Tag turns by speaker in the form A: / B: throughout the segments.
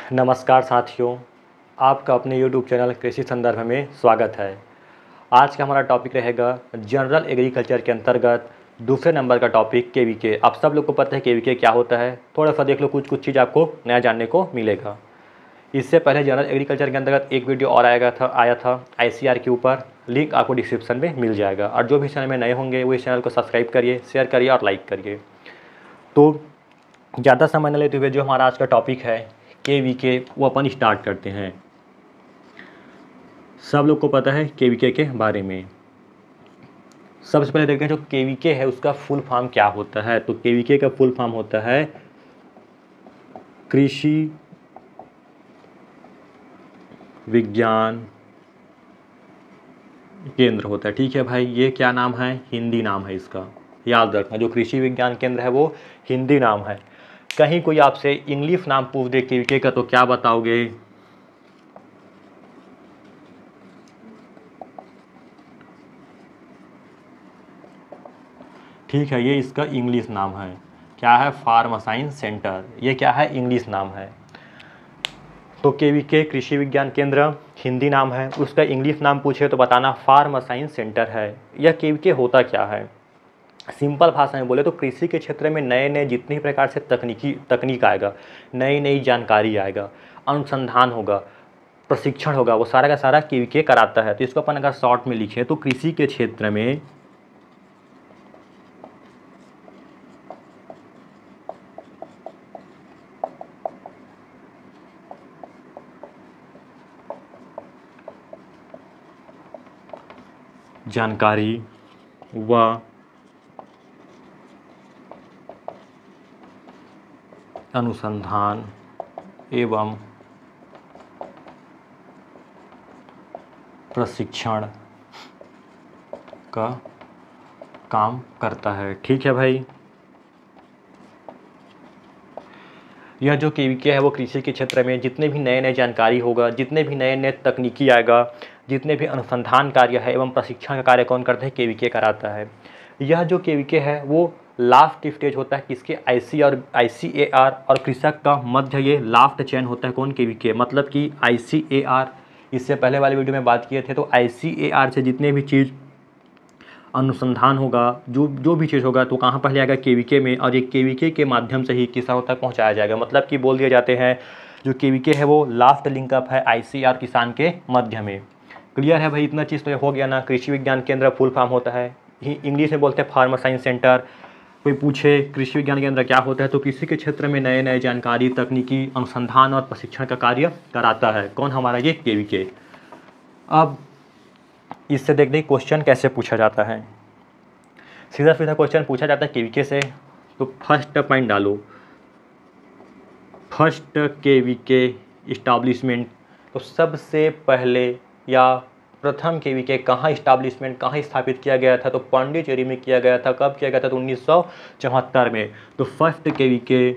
A: नमस्कार साथियों, आपका अपने YouTube चैनल कृषि संदर्भ में स्वागत है। आज का हमारा टॉपिक रहेगा जनरल एग्रीकल्चर के अंतर्गत दूसरे नंबर का टॉपिक केवीके। आप सब लोग को पता है केवीके क्या होता है, थोड़ा सा देख लो, कुछ चीज़ आपको नया जानने को मिलेगा। इससे पहले जनरल एग्रीकल्चर के अंतर्गत एक वीडियो और आया था ICR के ऊपर, लिंक आपको डिस्क्रिप्शन में मिल जाएगा। और जो भी चैनल में नए होंगे वो इस चैनल को सब्सक्राइब करिए, शेयर करिए और लाइक करिए। तो ज़्यादा समय न लेते हुए जो हमारा आज का टॉपिक है केवीके, वो अपन स्टार्ट करते हैं। सब लोग को पता है केवीके के बारे में। सबसे पहले देखते हैं जो केवीके है उसका फुल फॉर्म क्या होता है। तो केवीके का फुल फॉर्म होता है कृषि विज्ञान केंद्र होता है। ठीक है भाई, ये क्या नाम है? हिंदी नाम है इसका, याद रखना। जो कृषि विज्ञान केंद्र है वो हिंदी नाम है। कहीं कोई आपसे इंग्लिश नाम पूछ दे केवीके का तो क्या बताओगे? ठीक है, ये इसका इंग्लिश नाम है। क्या है? Farm science centre. ये क्या है? इंग्लिश नाम है। तो केवीके कृषि विज्ञान केंद्र हिंदी नाम है, उसका इंग्लिश नाम पूछे तो बताना फार्म साइंस सेंटर है। यह केवीके होता क्या है? सिंपल भाषा में बोले तो कृषि के क्षेत्र में नए नए जितनी प्रकार से तकनीक आएगा, नई नई जानकारी आएगा, अनुसंधान होगा, प्रशिक्षण होगा, वो सारा का सारा केवीके कराता है। तो इसको अपन अगर शॉर्ट में लिखें तो कृषि के क्षेत्र में जानकारी व अनुसंधान एवं प्रशिक्षण का काम करता है। ठीक है भाई, यह जो केवीके है वो कृषि के क्षेत्र में जितने भी नए नए जानकारी होगा, जितने भी नए नए तकनीकी आएगा, जितने भी अनुसंधान कार्य है एवं प्रशिक्षण का कार्य कौन करता है? केवीके कराता है। यह जो केवीके है वो लास्ट स्टेज होता है किसके? ICAR और कृषक का मध्य ये लास्ट चयन होता है। कौन? केवीके। मतलब कि ICAR, इससे पहले वाले वीडियो में बात किए थे, तो ICAR से जितने भी चीज़ अनुसंधान होगा, जो भी चीज़ होगा तो कहाँ पहले आएगा? केवीके में। और ये केवीके के माध्यम से ही किसानों तक पहुँचाया जाएगा। मतलब कि बोल दिए जाते हैं जो केवीके है वो लास्ट लिंकअप है ICAR किसान के मध्य में। क्लियर है भाई? इतना चीज़ तो हो गया ना। कृषि विज्ञान केंद्र फुल फॉर्म होता है, इंग्लिश में बोलते हैं फार्म साइंस सेंटर। कोई पूछे कृषि विज्ञान केंद्र क्या होता है तो कृषि के क्षेत्र में नए नए जानकारी, तकनीकी, अनुसंधान और प्रशिक्षण का कार्य कराता है। कौन? हमारा ये केवीके। अब इससे देखते हैं क्वेश्चन कैसे पूछा जाता है। सीधा सीधा क्वेश्चन पूछा जाता है केवीके से। तो फर्स्ट पॉइंट डालो, फर्स्ट केवीके इस्टाब्लिशमेंट। तो सबसे पहले या प्रथम केवीके कहाँ इस्टाब्लिशमेंट, कहाँ स्थापित किया गया था? तो पांडिचेरी में किया गया था। कब किया गया था? तो 1974 में। तो फर्स्ट केवीके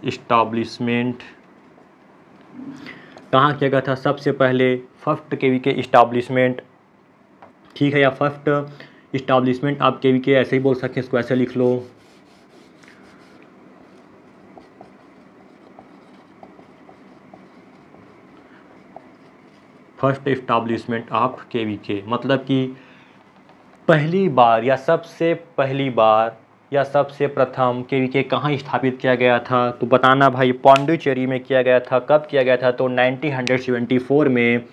A: इस्टाब्लिशमेंट कहाँ किया गया था? सबसे पहले फर्स्ट केवीके इस्टाब्लिशमेंट। ठीक है, या फर्स्ट इस्टाब्लिशमेंट आप केवीके ऐसे ही बोल सकते हैं, इसको ऐसे लिख लो। फर्स्ट इस्टाब्लिशमेंट ऑफ केवीके मतलब कि पहली बार या सबसे पहली बार या सबसे प्रथम केवीके कहाँ स्थापित किया गया था? तो बताना भाई। पांडिचेरी में किया गया था। कब किया गया था? तो 1974 में।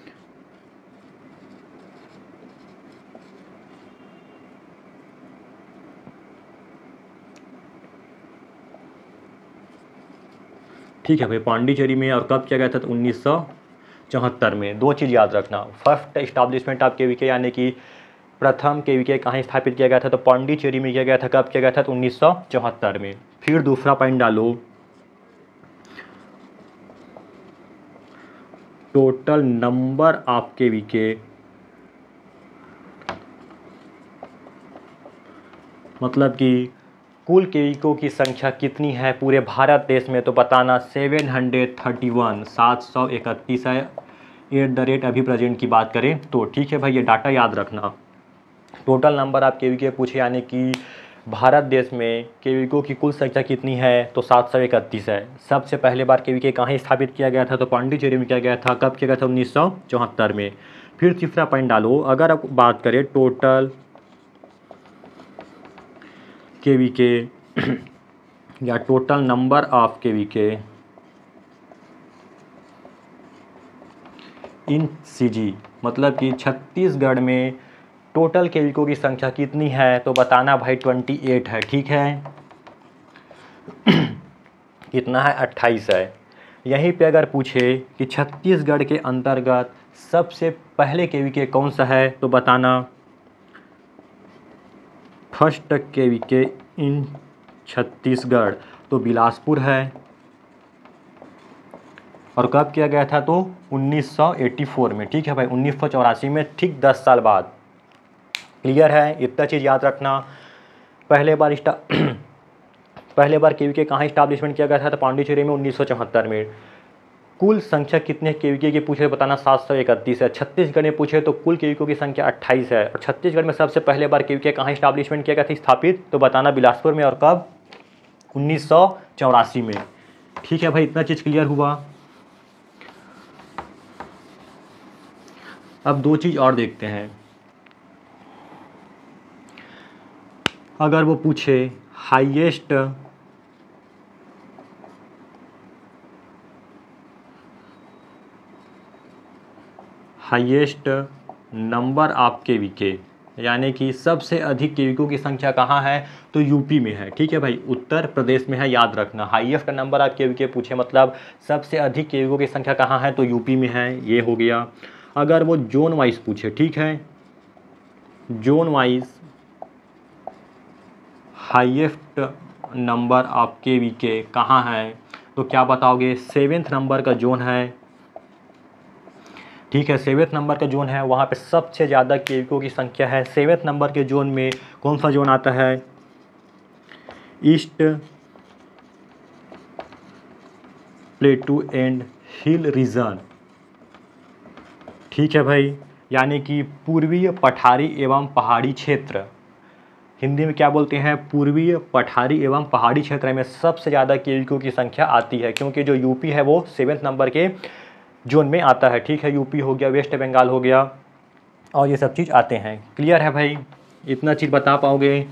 A: ठीक है भाई, पांडिचेरी में। और कब किया गया था? तो 1974 में। दो चीज़ याद रखना, फर्स्ट इस्टाब्लिशमेंट ऑफ केवीके यानी कि प्रथम केवीके कहाँ स्थापित किया गया था? तो पांडिचेरी में किया गया था। कब किया गया था? तो 1974 में। फिर दूसरा पॉइंट डालो, टोटल नंबर ऑफ केवीके मतलब कि कुल केवीकों की संख्या कितनी है पूरे भारत देश में? तो बताना 731, 731 है एट द रेट अभी प्रेजेंट की बात करें तो। ठीक है भाई, ये डाटा याद रखना। टोटल नंबर आप केवीके पूछे यानी कि भारत देश में केविको की कुल संख्या कितनी है? तो 731 है। सबसे पहले बार केवीके कहाँ स्थापित किया गया था? तो पांडिचेरी में किया गया था। कब किया गया था? 1974 में। फिर तीसरा पॉइंट डालो, अगर आप बात करें टोटल केवीके या total number of KVK in CG, मतलब कि छत्तीसगढ़ में टोटल केविको की संख्या कितनी है? तो बताना भाई 28 है। ठीक है, कितना है? 28 है। यहीं पे अगर पूछे कि छत्तीसगढ़ के अंतर्गत सबसे पहले केवीके कौन सा है? तो बताना फर्स्ट केवीके इन छत्तीसगढ़ तो बिलासपुर है। और कब किया गया था? तो 1984 में। ठीक है भाई, 1984 में, ठीक 10 साल बाद। क्लियर है? इतना चीज़ याद रखना। पहले बार केवीके कहाँ इस्टाब्लिशमेंट किया गया था? तो पांडिचेरी में 1974 में। कुल संख्या कितने केवीके की पूछे? बताना 731 है। छत्तीसगढ़ में पूछे तो कुल केवीकों की संख्या 28 है। और छत्तीसगढ़ में सबसे पहले बार केवीके कहाँ इस्टाब्लिशमेंट किया गया था, स्थापित? तो बताना बिलासपुर में। और कब? 1984 में। ठीक है भाई, इतना चीज़ क्लियर हुआ। अब दो चीज़ और देखते हैं। अगर वो पूछे हाईएस्ट नंबर ऑफ केवीके, यानी कि सबसे अधिक केवीकों की संख्या कहाँ है? तो यूपी में है। ठीक है भाई, उत्तर प्रदेश में है, याद रखना। हाईएस्ट नंबर ऑफ केवीके पूछे मतलब सबसे अधिक केवीकों की संख्या कहाँ है? तो यूपी में है। ये हो गया। अगर वो जोन वाइज पूछे, ठीक है, zone wise highest number of KVK कहाँ है? तो क्या बताओगे? 7वें नंबर का जोन है। ठीक है, 7वें नंबर का जोन है, वहाँ पे सबसे ज़्यादा केवीकों की संख्या है। 7वें नंबर के जोन में कौन सा जोन आता है? East plateau and hill region. ठीक है भाई, यानी कि पूर्वीय पठारी एवं पहाड़ी क्षेत्र। हिंदी में क्या बोलते हैं? पूर्वीय पठारी एवं पहाड़ी क्षेत्र में सबसे ज़्यादा केवीकों की संख्या आती है, क्योंकि जो यूपी है वो 7वें नंबर के जोन में आता है। ठीक है, यूपी हो गया, वेस्ट बंगाल हो गया, और ये सब चीज़ आते हैं। क्लियर है भाई? इतना चीज़ बता पाओगे?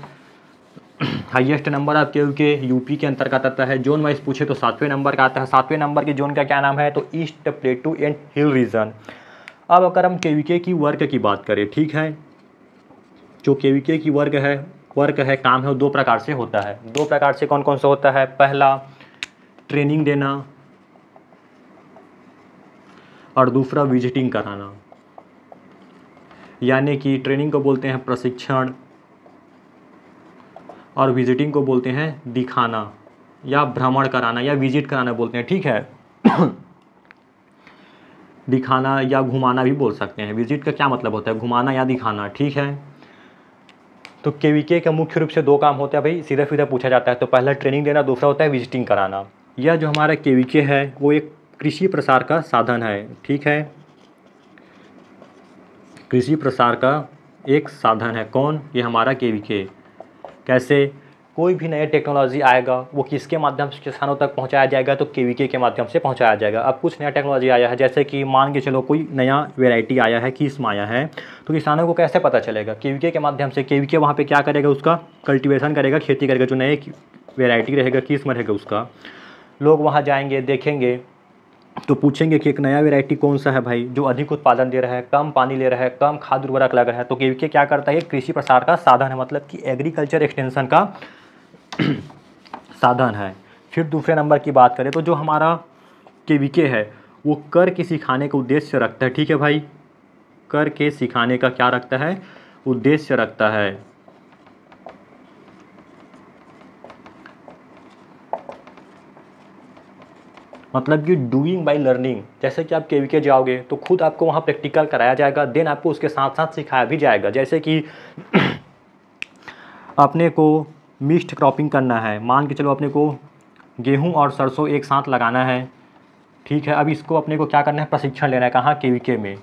A: Highest number of KVK UP के अंतर्गत आता है। जोन वाइज पूछे तो 7वें नंबर का आता है। 7वें नंबर के जोन का क्या नाम है? तो east plateau and hill region. अब अगर हम केवीके की वर्ग की बात करें, ठीक है, जो केवीके की वर्ग है, काम है, वो 2 प्रकार से होता है। 2 प्रकार से कौन कौन सा होता है? पहला ट्रेनिंग देना और दूसरा विजिटिंग कराना। यानी कि ट्रेनिंग को बोलते हैं प्रशिक्षण और विजिटिंग को बोलते हैं दिखाना या भ्रमण कराना या विजिट कराना बोलते हैं। ठीक है, दिखाना या घुमाना भी बोल सकते हैं। विजिट का क्या मतलब होता है? घुमाना या दिखाना। ठीक है, तो केवीके का मुख्य रूप से 2 काम होते हैं भाई, सीधा सीधा पूछा जाता है। तो पहला ट्रेनिंग देना, दूसरा होता है विजिटिंग कराना। यह जो हमारा केवीके है वो एक कृषि प्रसार का साधन है। ठीक है, कृषि प्रसार का एक साधन है। कौन? ये हमारा केवीके। कैसे? कोई भी नया टेक्नोलॉजी आएगा वो किसके माध्यम से किसानों तक पहुंचाया जाएगा? तो केवीके के माध्यम से पहुंचाया जाएगा। अब कुछ नया टेक्नोलॉजी आया है, जैसे कि मान के चलो कोई नया वैरायटी आया है, किस्म आया है, तो किसानों को कैसे पता चलेगा? केवीके के माध्यम से। केवीके वहाँ पे क्या करेगा? उसका कल्टीवेशन करेगा, खेती करेगा। जो नए वैरायटी रहेगा, किस्म रहेगा उसका, लोग वहाँ जाएंगे, देखेंगे, तो पूछेंगे कि एक नया वैरायटी कौन सा है भाई जो अधिक उत्पादन दे रहा है, कम पानी ले रहा है, कम खाद उर्वरक लग रहा है। तो केवीके क्या करता है? कृषि प्रसार का साधन है, मतलब कि एग्रीकल्चर एक्सटेंशन का साधन है। फिर दूसरे नंबर की बात करें तो जो हमारा केवीके है वो कर के सिखाने का उद्देश्य रखता है। ठीक है भाई, कर के सिखाने का क्या रखता है? उद्देश्य रखता है। मतलब कि डूइंग बाय लर्निंग। जैसे कि आप केवीके जाओगे तो खुद आपको वहाँ प्रैक्टिकल कराया जाएगा, देन आपको उसके साथ साथ सिखाया भी जाएगा। जैसे कि अपने को मिक्स्ड क्रॉपिंग करना है, मान के चलो अपने को गेहूं और सरसों एक साथ लगाना है। ठीक है, अब इसको अपने को क्या करना है? प्रशिक्षण लेना है। कहाँ? केवीके में।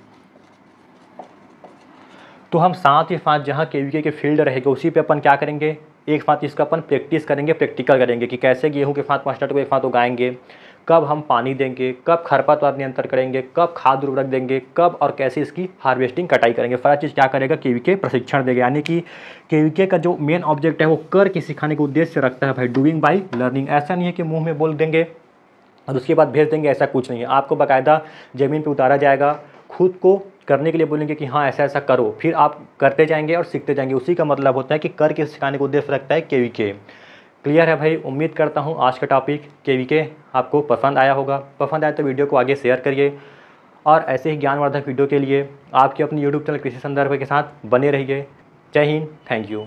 A: तो हम साथ ही साथ जहाँ केवीके के फील्ड रहेगा उसी पे अपन क्या करेंगे? एक साथ इसका अपन प्रैक्टिस करेंगे, प्रैक्टिकल करेंगे कि कैसे गेहूँ के साथ मस्टर्ड को एक साथ उगाएंगे, कब हम पानी देंगे, कब खरपतवार नियंत्रण करेंगे, कब खाद उर्वरक देंगे, कब और कैसे इसकी हार्वेस्टिंग कटाई करेंगे। सारा चीज़ क्या करेगा, केवीके प्रशिक्षण देगा। यानी कि केवीके का जो मेन ऑब्जेक्ट है वो करके सिखाने का उद्देश्य रखता है भाई, डूइंग बाय लर्निंग। ऐसा नहीं है कि मुंह में बोल देंगे और उसके बाद भेज देंगे, ऐसा कुछ नहीं है। आपको बाकायदा ज़मीन पर उतारा जाएगा, खुद को करने के लिए बोलेंगे कि हाँ ऐसा ऐसा करो, फिर आप करते जाएंगे और सीखते जाएंगे। उसी का मतलब होता है कि करके सिखाने का उद्देश्य रखता है केवीके। क्लियर है भाई? उम्मीद करता हूँ आज का टॉपिक केवीके आपको पसंद आया होगा। पसंद आया तो वीडियो को आगे शेयर करिए और ऐसे ही ज्ञानवर्धक वीडियो के लिए आपके अपने यूट्यूब चैनल कृषि संदर्भ के साथ बने रहिए। जय हिंद, थैंक यू।